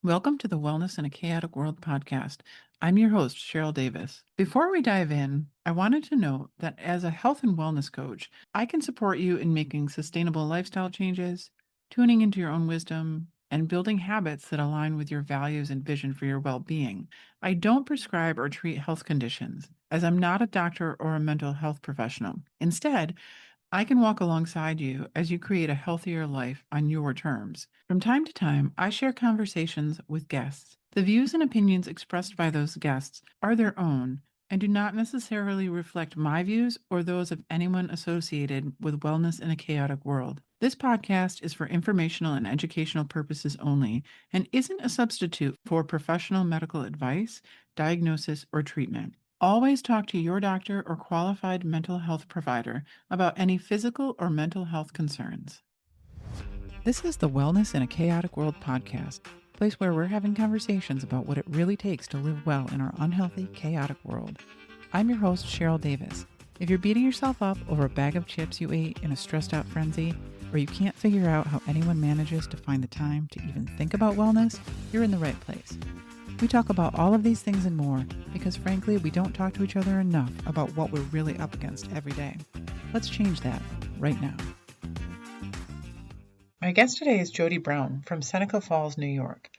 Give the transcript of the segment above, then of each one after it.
Welcome to the Wellness in a Chaotic World podcast. I'm your host, Cheryl Davis. Before we dive in, I wanted to note that as a health and wellness coach, I can support you in making sustainable lifestyle changes, tuning into your own wisdom, and building habits that align with your values and vision for your well being. I don't prescribe or treat health conditions, as I'm not a doctor or a mental health professional. Instead, I can walk alongside you as you create a healthier life on your terms. From time to time, I share conversations with guests. The views and opinions expressed by those guests are their own and do not necessarily reflect my views or those of anyone associated with wellness in a chaotic world. This podcast is for informational and educational purposes only and isn't a substitute for professional medical advice, diagnosis, or treatment. Always talk to your doctor or qualified mental health provider about any physical or mental health concerns. This is the Wellness in a Chaotic World podcast, a place where we're having conversations about what it really takes to live well in our unhealthy, chaotic world. I'm your host, Cheryl Davis. If you're beating yourself up over a bag of chips you ate in a stressed out frenzy, or you can't figure out how anyone manages to find the time to even think about wellness, you're in the right place. We talk about all of these things and more because, frankly, we don't talk to each other enough about what we're really up against every day. Let's change that right now. My guest today is Jody Brown from Seneca Falls, New York.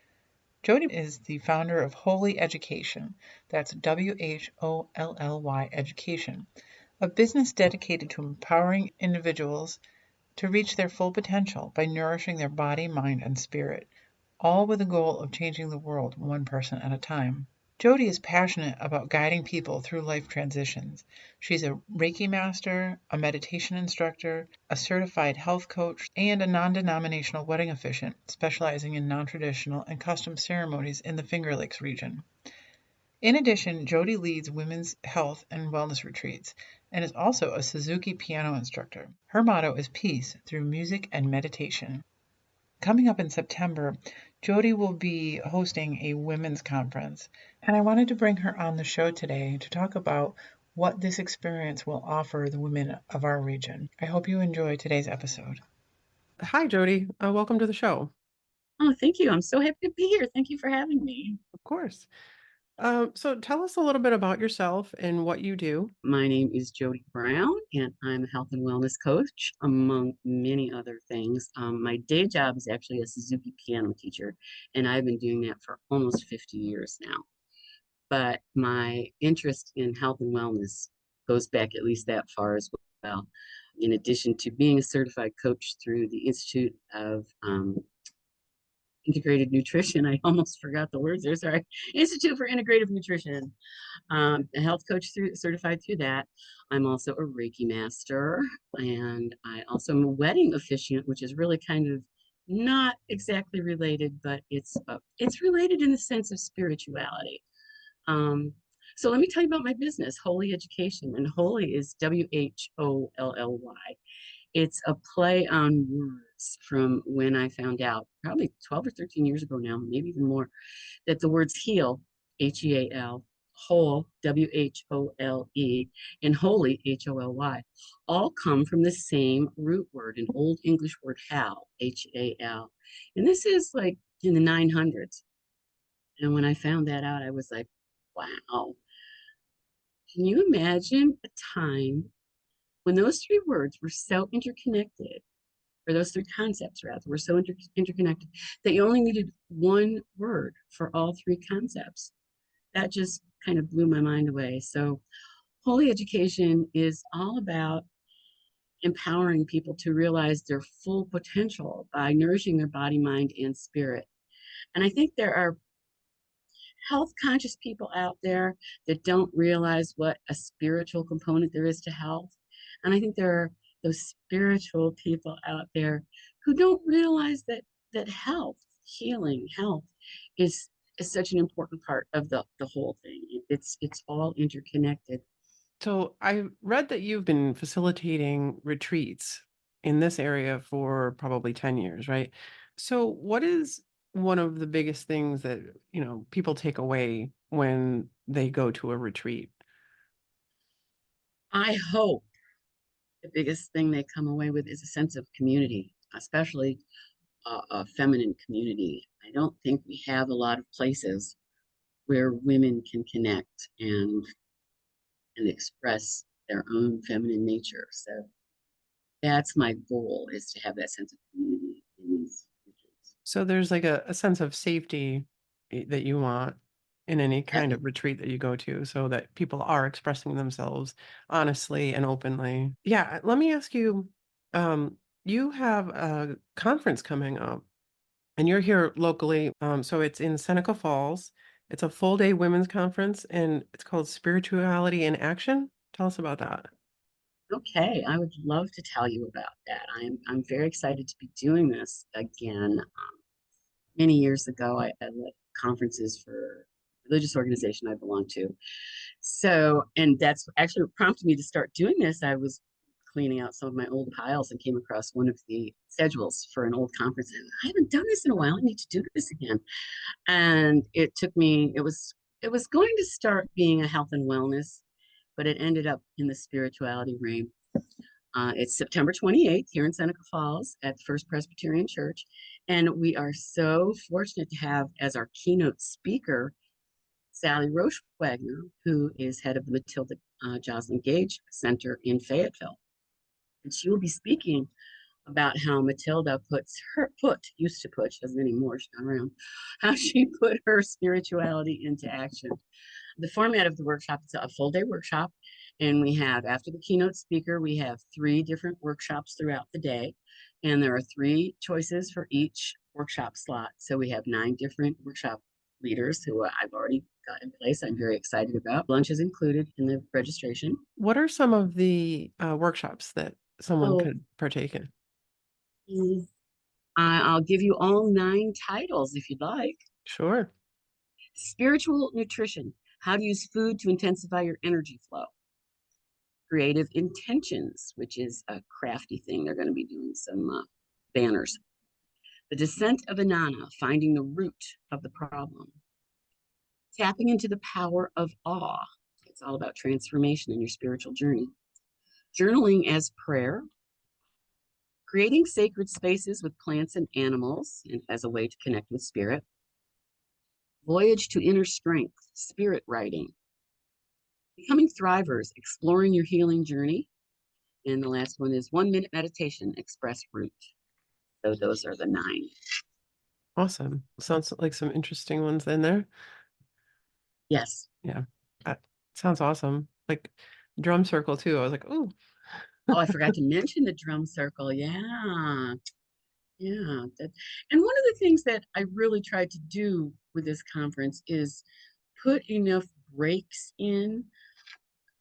Jody is the founder of Holy Education, that's WHOLLY Education, a business dedicated to empowering individuals to reach their full potential by nourishing their body, mind, and spirit, all with the goal of changing the world one person at a time. Jody is passionate about guiding people through life transitions. She's a Reiki Master, a Meditation Instructor, a certified health coach, and a non-denominational wedding officiant, specializing in non-traditional and custom ceremonies in the Finger Lakes region. In addition, Jody leads women's health and wellness retreats and is also a Suzuki Piano Instructor. Her motto is peace through music and meditation. Coming up in September, Jody will be hosting a women's conference, and I wanted to bring her on the show today to talk about what this experience will offer the women of our region. I hope you enjoy today's episode. Hi, Jody. Welcome to the show. Oh, thank you. I'm so happy to be here. Thank you for having me. Of course. So tell us a little bit about yourself and what you do. My name is Jody Brown, and I'm a health and wellness coach, among many other things. My day job is actually a Suzuki piano teacher, and I've been doing that for almost 50 years now. But my interest in health and wellness goes back at least that far as well. In addition to being a certified coach through the Institute of Integrated Nutrition. I almost forgot the words there. Sorry. Institute for Integrative Nutrition. A health coach certified through that. I'm also a Reiki Master, and I also am a wedding officiant, which is really kind of not exactly related, but it's related in the sense of spirituality. So let me tell you about my business, Holy Education, and Holy is WHOLLY. It's a play on words from when I found out, probably 12 or 13 years ago now, maybe even more, that the words heal, Heal, whole, WHOLE, and holy, HOLY, all come from the same root word, an old English word, hal, HAL. And this is like in the 900s. And when I found that out, I was like, wow. Can you imagine a time when those three words were so interconnected, or those three concepts rather, were so interconnected that you only needed one word for all three concepts? That just kind of blew my mind away. So, Holy Education is all about empowering people to realize their full potential by nourishing their body, mind, and spirit. And I think there are health conscious people out there that don't realize what a spiritual component there is to health. And I think there are those spiritual people out there who don't realize that health, healing, health is such an important part of the whole thing. It's all interconnected. So I read that you've been facilitating retreats in this area for probably 10 years, right? So what is one of the biggest things that, people take away when they go to a retreat? I hope the biggest thing they come away with is a sense of community, especially a feminine community. I don't think we have a lot of places where women can connect and express their own feminine nature. So that's my goal, is to have that sense of community in these retreats. So there's like a sense of safety that you want in any kind Yep. of retreat that you go to so that people are expressing themselves honestly and openly. Yeah, let me ask you, you have a conference coming up and you're here locally. So it's in Seneca Falls. It's a full day women's conference and it's called Spirituality in Action. Tell us about that. Okay, I would love to tell you about that. I'm very excited to be doing this again. Many years ago, I led conferences for a religious organization I belong to. So, and that's actually what prompted me to start doing this. I was cleaning out some of my old piles and came across one of the schedules for an old conference. And I haven't done this in a while. I need to do this again. And it took me, it was going to start being a health and wellness, but it ended up in the spirituality realm. It's September 28th here in Seneca Falls at First Presbyterian Church. And we are so fortunate to have as our keynote speaker Sally Roche Wagner, who is head of the Matilda Joslyn Gage Center in Fayetteville. And she will be speaking about how Matilda used to put, she doesn't anymore, she's not around, how she put her spirituality into action. The format of the workshop is a full day workshop. And we have, after the keynote speaker, we have 3 different workshops throughout the day. And there are 3 choices for each workshop slot. So we have 9 different workshop leaders who I've already got in place. I'm very excited about. Lunch is included in the registration. What are some of the workshops that someone Oh, could partake in? I'll give you all 9 titles if you'd like. Sure. Spiritual nutrition, how to use food to intensify your energy flow. Creative intentions, which is a crafty thing. They're going to be doing some banners. The descent of Inanna, finding the root of the problem. Tapping into the power of awe. It's all about transformation in your spiritual journey. Journaling as prayer. Creating sacred spaces with plants and animals as a way to connect with spirit. Voyage to inner strength, spirit writing. Becoming thrivers, exploring your healing journey. And the last one is 1-minute meditation, express root. So those are the 9. Awesome. Sounds like some interesting ones in there. Yes. Yeah. Sounds awesome. Like drum circle too. I was like, oh, Oh, I forgot to mention the drum circle. Yeah. Yeah. And one of the things that I really tried to do with this conference is put enough breaks in,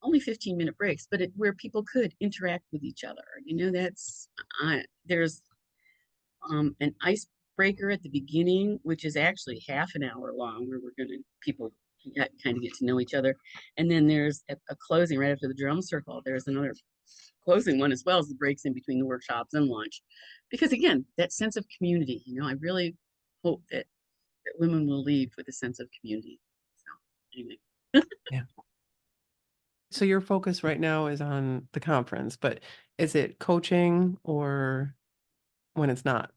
only 15-minute breaks, but where people could interact with each other. There's an icebreaker at the beginning, which is actually half an hour long, where people kind of get to know each other. And then there's a closing right after the drum circle. There's another closing one as well, as the breaks in between the workshops and lunch. Because again, that sense of community, I really hope that women will leave with a sense of community. So anyway. yeah. So your focus right now is on the conference, but is it coaching or when it's not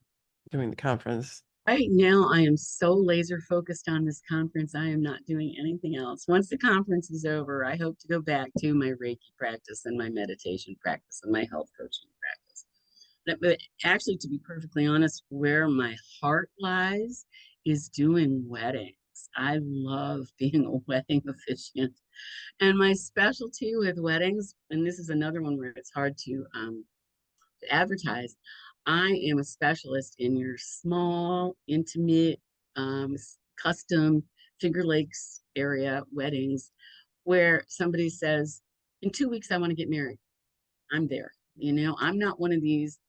doing the conference? Right now, I am so laser focused on this conference. I am not doing anything else. Once the conference is over, I hope to go back to my Reiki practice and my meditation practice and my health coaching practice. But actually, to be perfectly honest, where my heart lies is doing weddings. I love being a wedding officiant. And my specialty with weddings, and this is another one where it's hard to advertise, I am a specialist in your small, intimate, custom Finger Lakes area weddings where somebody says, in 2 weeks, I want to get married. I'm there. I'm not one of these,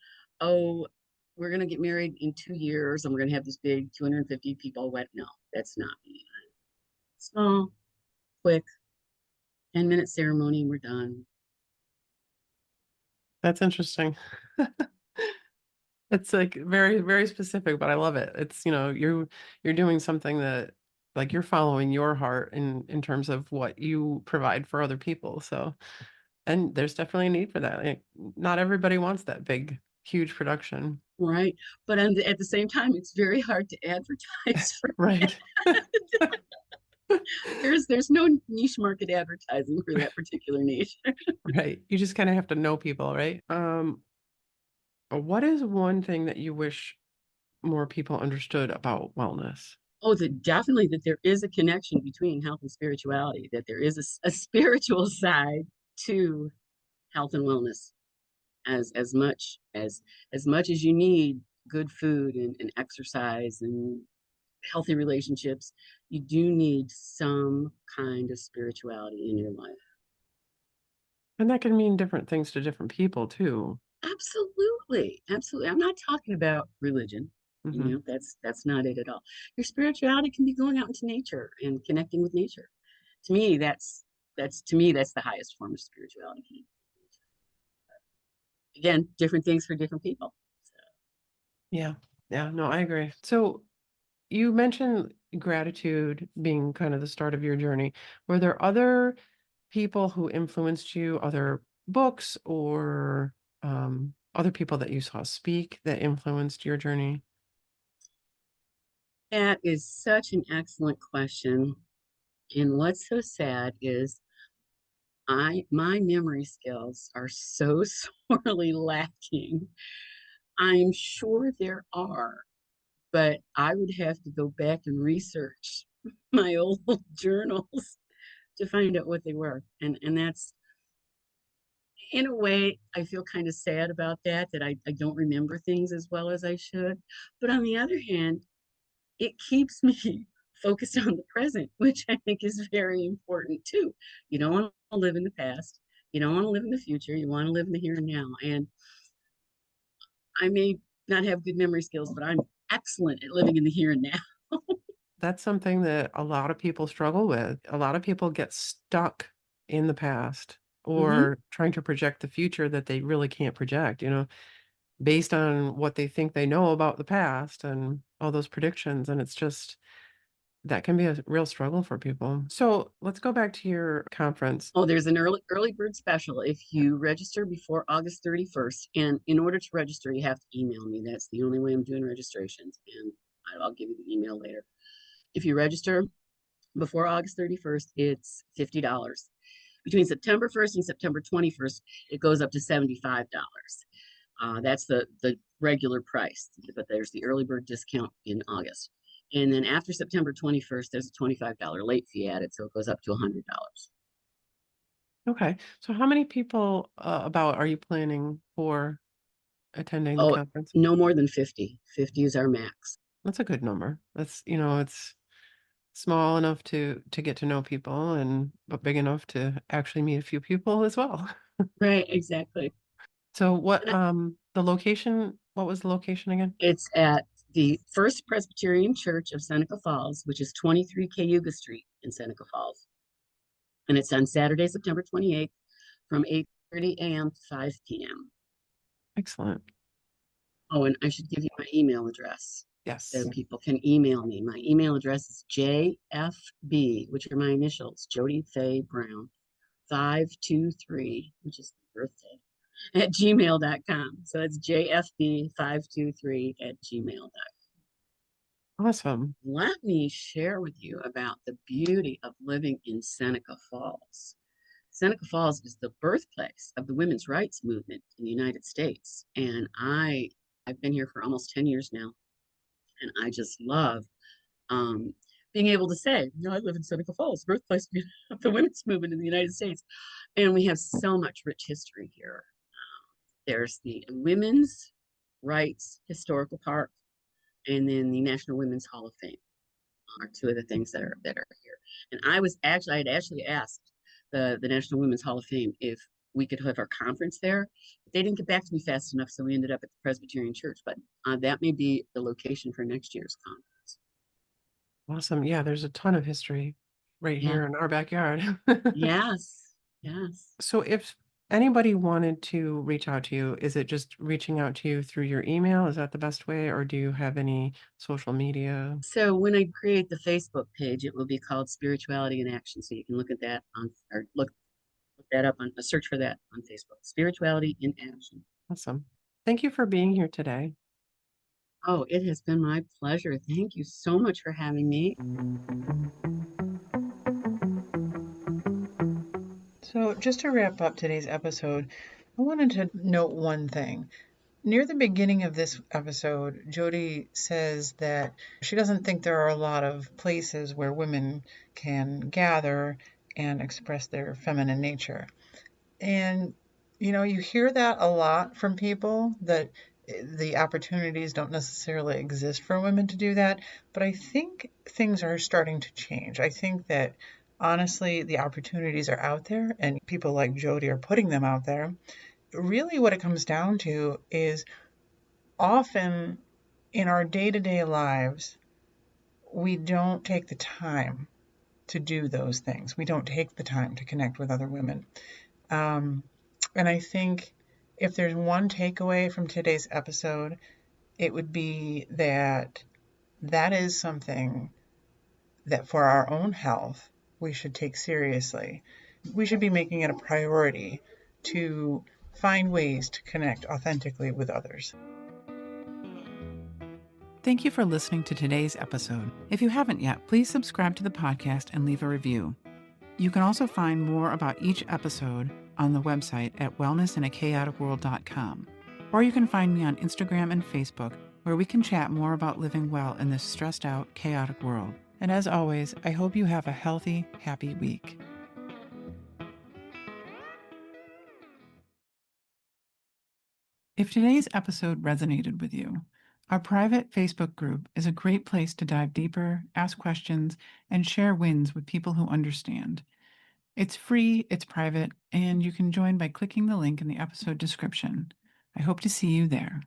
oh, we're going to get married in 2 years and we're going to have this big 250 people wedding. No, that's not me. Small, quick, 10-minute ceremony, we're done. That's interesting. It's like very, very specific, but I love it. It's, you're doing something that like you're following your heart in terms of what you provide for other people. So, and there's definitely a need for that. Like, not everybody wants that big, huge production. right? But at the same time, it's very hard to advertise for Right. there's no niche market advertising for that particular niche. Right. You just kind of have to know people, right? What is one thing that you wish more people understood about wellness? Oh, definitely that there is a connection between health and spirituality, that there is a spiritual side to health and wellness as much as you need good food and exercise and healthy relationships, you do need some kind of spirituality in your life. And that can mean different things to different people too. Absolutely, absolutely. I'm not talking about religion. Hmm. That's not it at all. Your spirituality can be going out into nature and connecting with nature. To me, that's the highest form of spirituality. Again, different things for different people. So, Yeah. Yeah. No, I agree. So you mentioned gratitude being kind of the start of your journey. Were there other people who influenced you, other books or other people that you saw speak that influenced your journey? that is such an excellent question. And what's so sad is my memory skills are so sorely lacking. I'm sure there are, but I would have to go back and research my old journals to find out what they were. And that's, in a way, I feel kind of sad about that I don't remember things as well as I should. But on the other hand, it keeps me focused on the present, which I think is very important too. You don't want to live in the past. You don't want to live in the future. You want to live in the here and now. And I may not have good memory skills, but I'm excellent at living in the here and now. That's something that a lot of people struggle with. A lot of people get stuck in the past Hmm. or trying to project the future that they really can't project, based on what they think they know about the past and all those predictions. And it's just that can be a real struggle for people. So let's go back to your conference. Oh, there's an early bird special if you register before August 31st. And in order to register, you have to email me. That's the only way I'm doing registrations. And I'll give you the email later. If you register before August 31st, it's $50. Between September 1st and September 21st, it goes up to $75. That's the regular price, but there's the early bird discount in August. And then after September 21st, there's a $25 late fee added, so it goes up to $100. Okay. So how many people about are you planning for attending the Oh, conference? no more than 50. 50 is our max. That's a good number. That's, it's small enough to get to know people and but big enough to actually meet a few people as well. Right, exactly. So what was the location again? It's at the First Presbyterian Church of Seneca Falls, which is 23 Cayuga Street in Seneca Falls. And it's on Saturday, September 28th from 8:30 a.m. to 5 p.m. Excellent. Oh, and I should give you my email address so Yes. people can email me. My email address is JFB, which are my initials, Jody Faye Brown, 523, which is my birthday, at gmail.com. So it's JFB523 at gmail.com. Awesome. Let me share with you about the beauty of living in Seneca Falls. Seneca Falls is the birthplace of the women's rights movement in the United States. And I've been here for almost 10 years now. And I just love being able to say, I live in Seneca Falls, birthplace of the women's movement in the United States. And we have so much rich history here. There's the Women's Rights Historical Park, and then the National Women's Hall of Fame are two of the things that are here. And I had actually asked the National Women's Hall of Fame if we could have our conference there. But they didn't get back to me fast enough, so we ended up at the Presbyterian Church. But that may be the location for next year's conference. Awesome. Yeah, there's a ton of history right Yeah. here in our backyard. Yes. Yes. So if anybody wanted to reach out to you, is it just reaching out to you through your email? Is that the best way, or do you have any social media? So when I create the Facebook page, it will be called Spirituality in Action. So you can look at that on, or look that up on, search for that on Facebook. Spirituality in Action. Awesome. Thank you for being here today. Oh, it has been my pleasure. Thank you so much for having me. So, just to wrap up today's episode, I wanted to note one thing. Near the beginning of this episode, Jody says that she doesn't think there are a lot of places where women can gather and express their feminine nature. And, you hear that a lot from people that the opportunities don't necessarily exist for women to do that. But I think things are starting to change. I think that honestly, the opportunities are out there and people like Jody are putting them out there. Really, what it comes down to is often in our day to day lives, we don't take the time to do those things. We don't take the time to connect with other women. Um, and I think if there's one takeaway from today's episode, it would be that that is something that for our own health, we should take seriously. We should be making it a priority to find ways to connect authentically with others. Thank you for listening to today's episode. If you haven't yet, please subscribe to the podcast and leave a review. You can also find more about each episode on the website at wellnessinachaoticworld.com. Or you can find me on Instagram and Facebook, where we can chat more about living well in this stressed out, chaotic world. And as always, I hope you have a healthy, happy week. If today's episode resonated with you, our private Facebook group is a great place to dive deeper, ask questions, and share wins with people who understand. It's free, it's private, and you can join by clicking the link in the episode description. I hope to see you there.